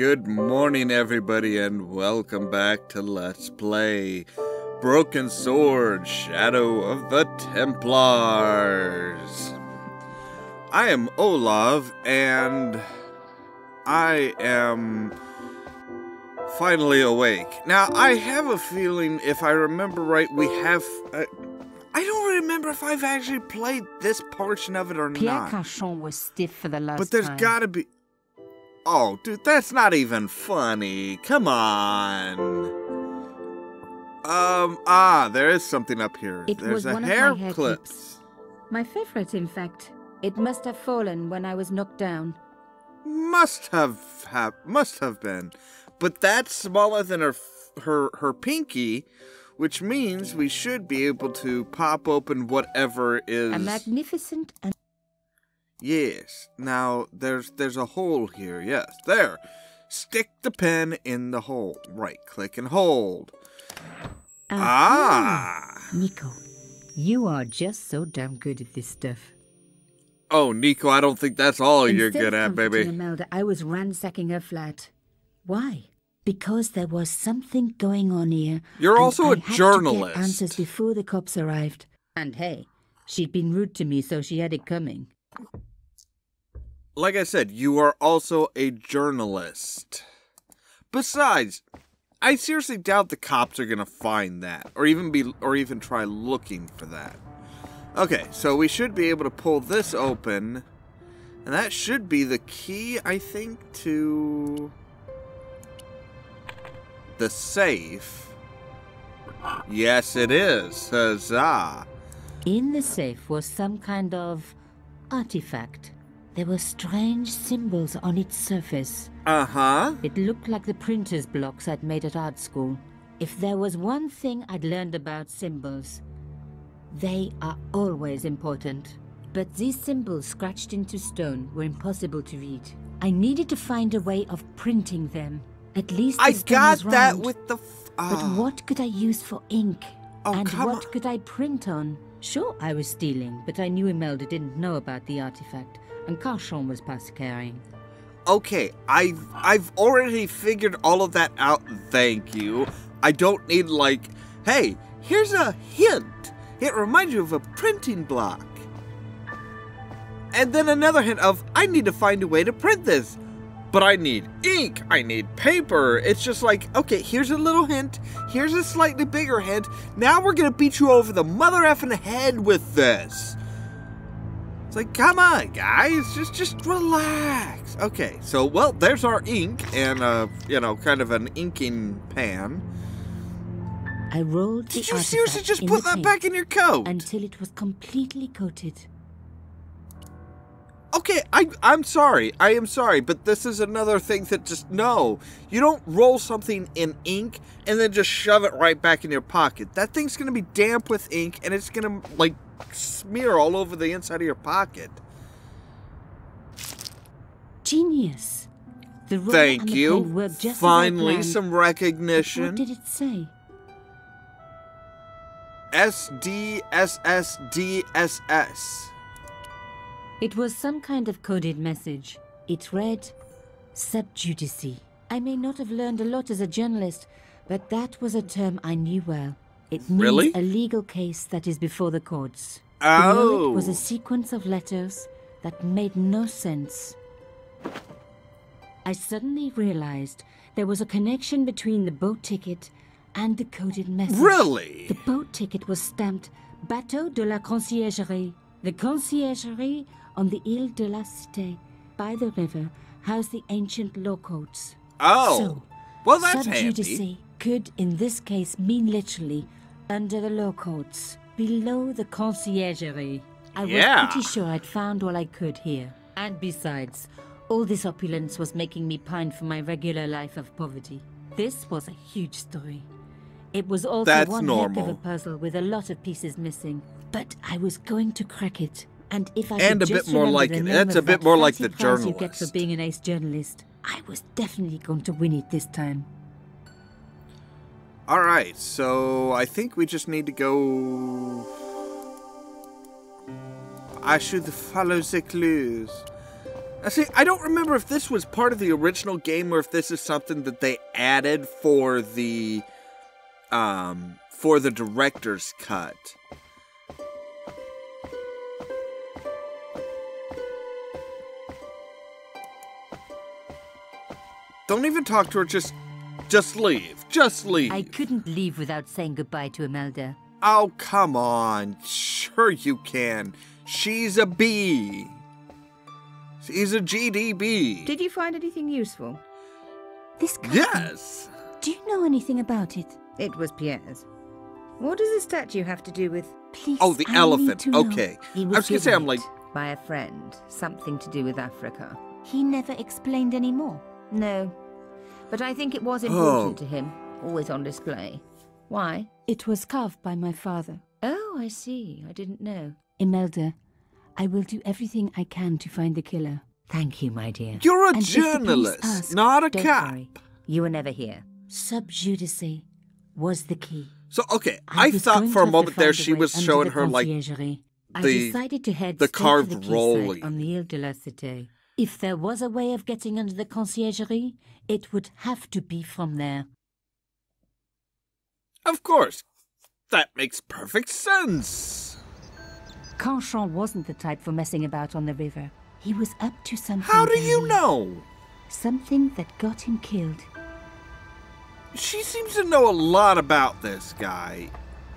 Good morning, everybody, and welcome back to Let's Play Broken Sword, Shadow of the Templars. I am Ollamh, and I am finally awake. Now, I have a feeling, if I remember right, we have... I don't remember if I've actually played this portion of it or Pierre not. Cachon was stiff for the last But there's time. gotta be... Oh, dude, that's not even funny. Come on. There is something up here. There's a hair clip. My favorite, in fact. It must have fallen when I was knocked down. Must have been. But that's smaller than her pinky, which means we should be able to pop open whatever is... A magnificent and... Yes. Now, there's a hole here. Yes, there. Stick the pen in the hole. Right, click and hold. Nico, you are just so damn good at this stuff. Oh, Nico, I don't think that's all you're good at, baby. Instead of Imelda, I was ransacking her flat. Why? Because there was something going on here. You're also a journalist. I had to get answers before the cops arrived. And hey, she'd been rude to me, so she had it coming. Like I said, you are also a journalist. Besides, I seriously doubt the cops are gonna find that, or even try looking for that. Okay, so we should be able to pull this open, and that should be the key, I think, to the safe. Yes, it is. Huzzah! In the safe was some kind of artifact. There were strange symbols on its surface. Uh-huh. It looked like the printer's blocks I'd made at art school. If there was one thing I'd learned about symbols, they are always important. But these symbols scratched into stone were impossible to read. I needed to find a way of printing them. At least the stone was round. That with the... But what could I use for ink? Oh, and come what on. could I print on? Sure, I was stealing, but I knew Imelda didn't know about the artifact. And Cachon was past carrying. Okay, I've already figured all of that out, thank you. I don't need, like, hey, here's a hint. It reminds you of a printing block. And then another hint of, I need to find a way to print this. But I need ink, I need paper. It's just like, okay, here's a little hint. Here's a slightly bigger hint. Now we're gonna beat you over the mother effing head with this. It's like, come on, guys, just relax. Okay, so, well, there's our ink and, kind of an inking pan. I rolled the Did you artifact seriously just in put the that paint back in your coat? until it was completely coated. Okay, I'm sorry. I am sorry, but this is another thing that just, no. You don't roll something in ink and then just shove it right back in your pocket. That thing's going to be damp with ink and it's going to, like, smear all over the inside of your pocket. Genius. The roll Thank and the you. pen worked just Finally, as I some planned. recognition. What did it say? SDSSDSS. It was some kind of coded message. It read, sub judice. I may not have learned a lot as a journalist, but that was a term I knew well. It means Really? a legal case that is before the courts. Below Oh. it was a sequence of letters that made no sense. I suddenly realized there was a connection between the boat ticket and the coded message. Really? The boat ticket was stamped Bateau de la Conciergerie. The conciergerie on the Ile de la Cité, by the river, housed the ancient law courts. Oh. So, Well, that's sub judice handy. could, in this case, mean literally under the law courts, below the conciergerie. I was pretty sure I'd found all I could here. And besides, all this opulence was making me pine for my regular life of poverty. This was a huge story. It was also That's one heck of a normal. puzzle with a lot of pieces missing. But I was going to crack it. And if I And could a just bit more remember like the it. name That's of a bit that more like fancy the prize you get for journalist. being an ace journalist, I was definitely going to win it this time. Alright, so I think we just need to go... I should follow the clues. See, I don't remember if this was part of the original game or if this is something that they added for the director's cut. Don't even talk to her, just leave. Just leave. I couldn't leave without saying goodbye to Imelda. Oh, come on. Sure you can. She's a bee. She's a GDB. Did you find anything useful? This custom. Yes. Do you know anything about it? It was Pierre's. What does the statue have to do with... Please. Oh, the I elephant. need to know. Okay. He I was was going to say, I'm given like... it by a friend. Something to do with Africa. He never explained any more. No. But I think it was important to him. Always on display. Why? It was carved by my father. Oh, I see. I didn't know. Imelda, I will do everything I can to find the killer. Thank you, my dear. You're a And if the police journalist, ask, not a Don't cop. worry. You were never here. Sub judice was the key. So, okay, I was thought going for a to moment there find a she way was under showing the her, like, conciergerie. I the decided to head the straight carved to the rolling. quayside on the Ile de la Cité. If there was a way of getting under the conciergerie, it would have to be from there. Of course. That makes perfect sense. Canchon wasn't the type for messing about on the river. He was up to something. How do you very- know? Something that got him killed. She seems to know a lot about this guy.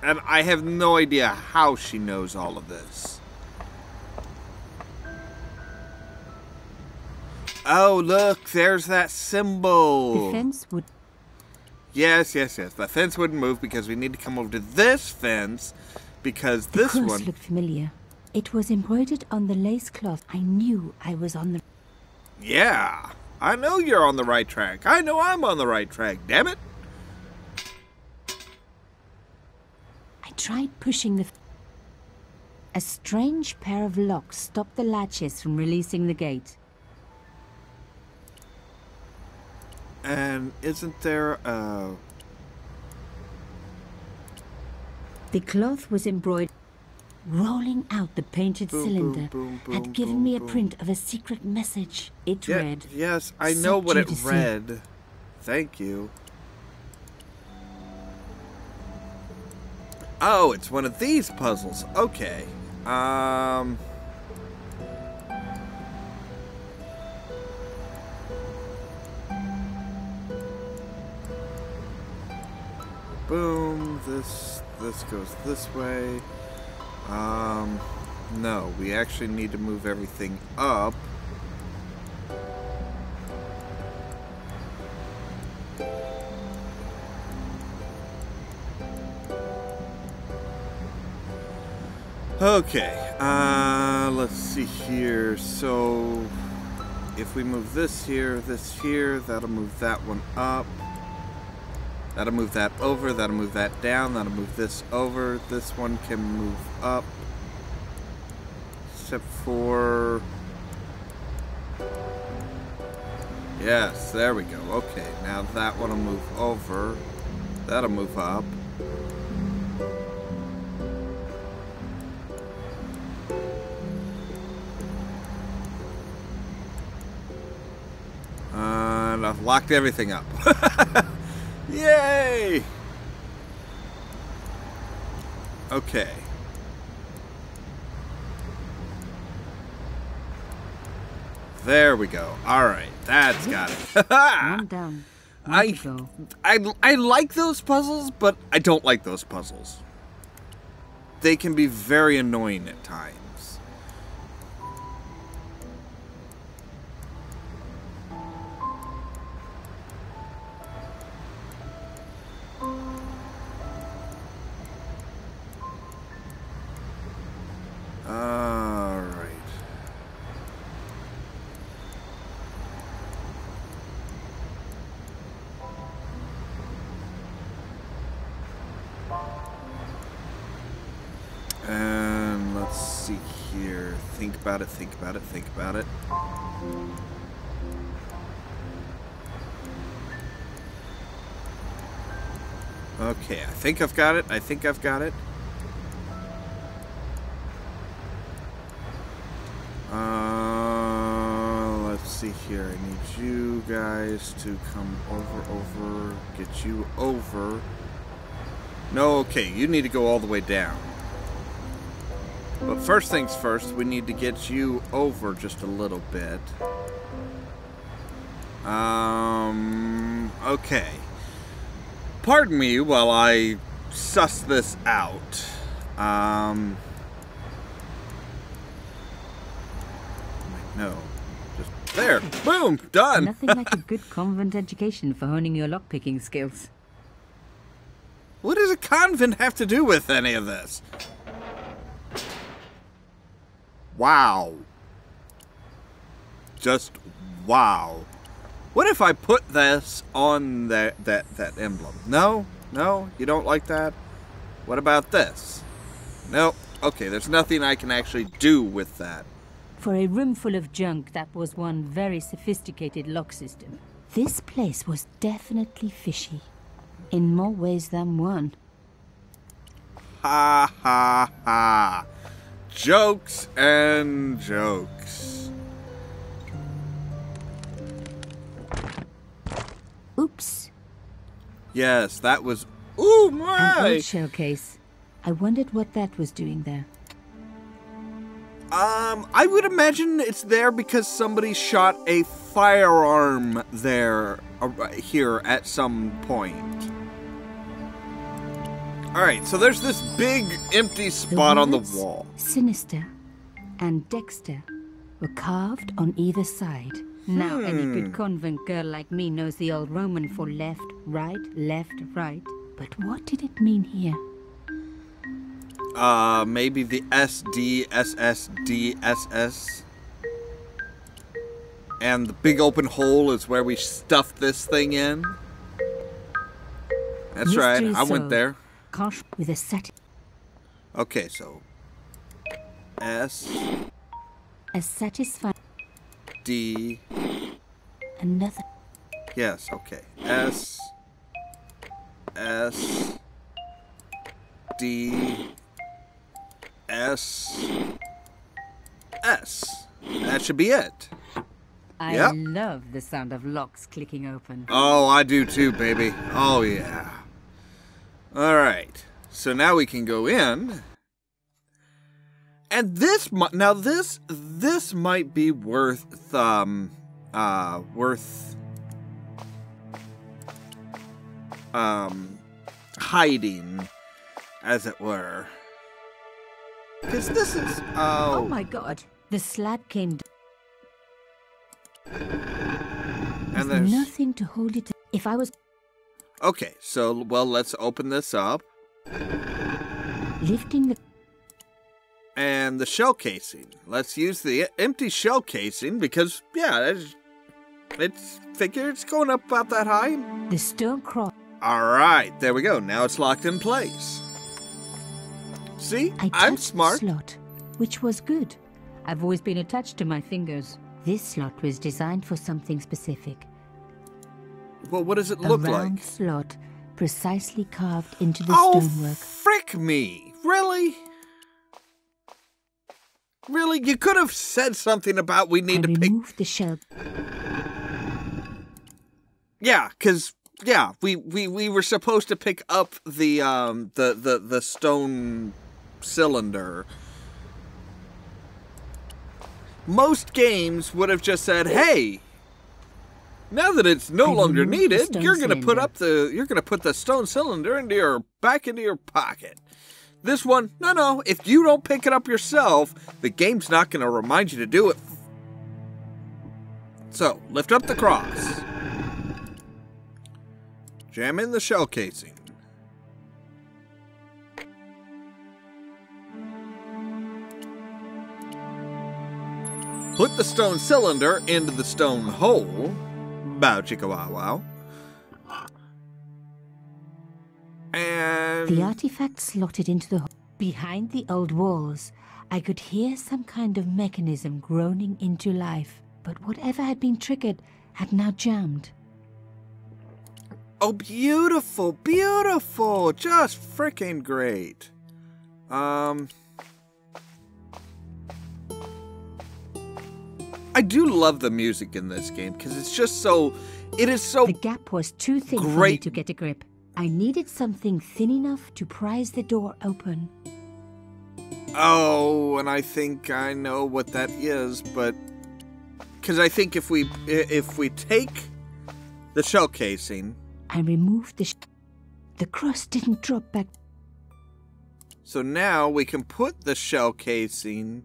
And I have no idea how she knows all of this. Oh, look, there's that symbol. The fence would... Yes. The fence wouldn't move because we need to come over to this fence because The this cross one... looked familiar. It was embroidered on the lace cloth. I knew I was on the... Yeah, I know you're on the right track. I know I'm on the right track, damn it. I tried pushing the... A strange pair of locks stopped the latches from releasing the gate. And isn't there a... The cloth was embroidered. Rolling out the painted Boom, cylinder boom, boom, had boom, given boom, me a boom. print of a secret message. It read... Yes, I know what it Subjudice. read. Thank you. Oh, it's one of these puzzles. Okay. Boom. This goes this way. No, we actually need to move everything up. Okay, let's see here. So, if we move this here, that'll move that one up. That'll move that over, that'll move that down, that'll move this over. This one can move up. Except for... Yes, there we go. Okay, now that one will move over. That'll move up. And I've locked everything up. Yay! Okay. There we go. All right, that's got it. One down. One to go. I like those puzzles, but I don't like those puzzles. They can be very annoying at times. All right. And let's see here. Think about it, think about it, think about it. Okay, I think I've got it. I think I've got it. see here. I need you guys to come over, get you over. No, okay, you need to go all the way down. But first things first, we need to get you over just a little bit. Okay. Pardon me while I suss this out. No. Just there. Boom! Done! Nothing like a good convent education for honing your lockpicking skills. What does a convent have to do with any of this? Wow. Just wow. What if I put this on that emblem? No? No? You don't like that? What about this? Nope. Okay, there's nothing I can actually do with that. For a room full of junk, that was one very sophisticated lock system. This place was definitely fishy. In more ways than one. Ha ha ha. Jokes and jokes. Oops. Yes, that was... Ooh, An my! old shell case. I wondered what that was doing there. I would imagine it's there because somebody shot a firearm there, here at some point. Alright, so there's this big empty spot on the wall. Sinister and Dexter were carved on either side. Now any good convent girl like me knows the old Roman for left, right, left, right. But what did it mean here? Maybe the SDSSDSS. And the big open hole is where we stuffed this thing in. That's right, I went there. Gosh, with a set. Okay, so S A satisfying. D. Another. Yes, okay. S D S S. That should be it. I love the sound of locks clicking open. Oh, I do too, baby. Oh, yeah. Alright. So now we can go in. And this might be worth hiding, as it were. Because this is... Oh my god. The slab came down. And there's nothing to hold it. If I was... Okay, so, well, let's open this up. Lifting the... And the shell casing. Let's use the empty shell casing because, yeah, it's figure it's going up about that high. The stone cross. Alright, there we go. Now it's locked in place. See? I'm smart. The slot, which was good. I've always been attached to my fingers. This slot was designed for something specific. Well, what does it look like? A round slot, precisely carved into the stonework. Frick me! Really? Really? You could have said something about we need to pick... remove the shell. Yeah, because... Yeah, we were supposed to pick up the stone cylinder. Most games would have just said, "Hey, now that it's no longer needed, you're gonna put the stone cylinder back into your pocket." This one, no. If you don't pick it up yourself, the game's not gonna remind you to do it. So lift up the cross. Jam in the shell casing. Put the stone cylinder into the stone hole. Bow chicka wow wow. And... The artifact slotted into the hole. Behind the old walls, I could hear some kind of mechanism groaning into life. But whatever had been triggered had now jammed. Oh, beautiful, beautiful. Just freaking great. I I do love the music in this game because it's just so, it is so The gap was too thin for me great. to get a grip. I needed something thin enough to prise the door open. Oh, and I think I know what that is, but because I think if we take the shell casing, I removed the crust didn't drop back. so now we can put the shell casing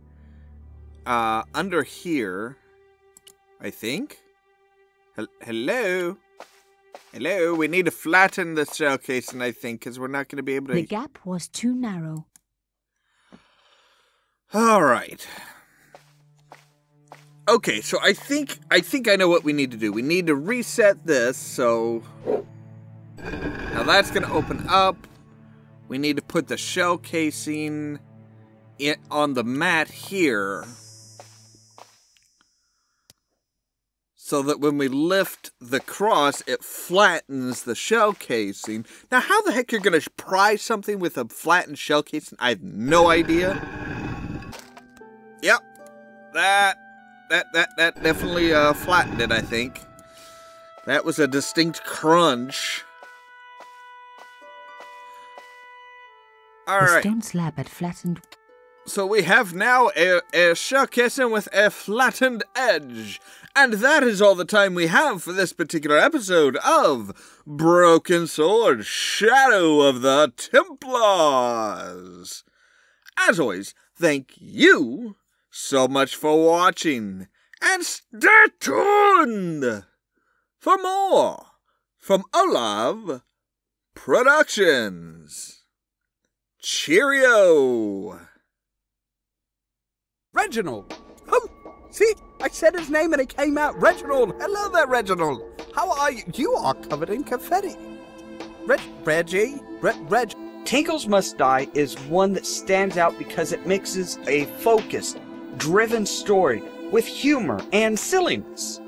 under here, I think. Hello? Hello? We need to flatten the shell casing, I think, because we're not going to be able to... The gap was too narrow. All right. Okay, so I think I know what we need to do. We need to reset this, so... Now that's going to open up. We need to put the shell casing on the mat here. So that when we lift the cross, it flattens the shell casing. Now, how the heck you're going to pry something with a flattened shell casing? I have no idea. Yep. That definitely flattened it, I think. That was a distinct crunch. All The right. stone slab had flattened. So we have now a shell casing with a flattened edge. And that is all the time we have for this particular episode of Broken Sword, Shadow of the Templars. As always, thank you so much for watching. And stay tuned for more from Ollamh Productions. Cheerio! Reginald! See? I said his name and it came out. Reginald! Hello there, Reginald! How are you? You are covered in confetti. Reggie? Reg. Tinkles Must Die is one that stands out because it mixes a focused, driven story with humor and silliness.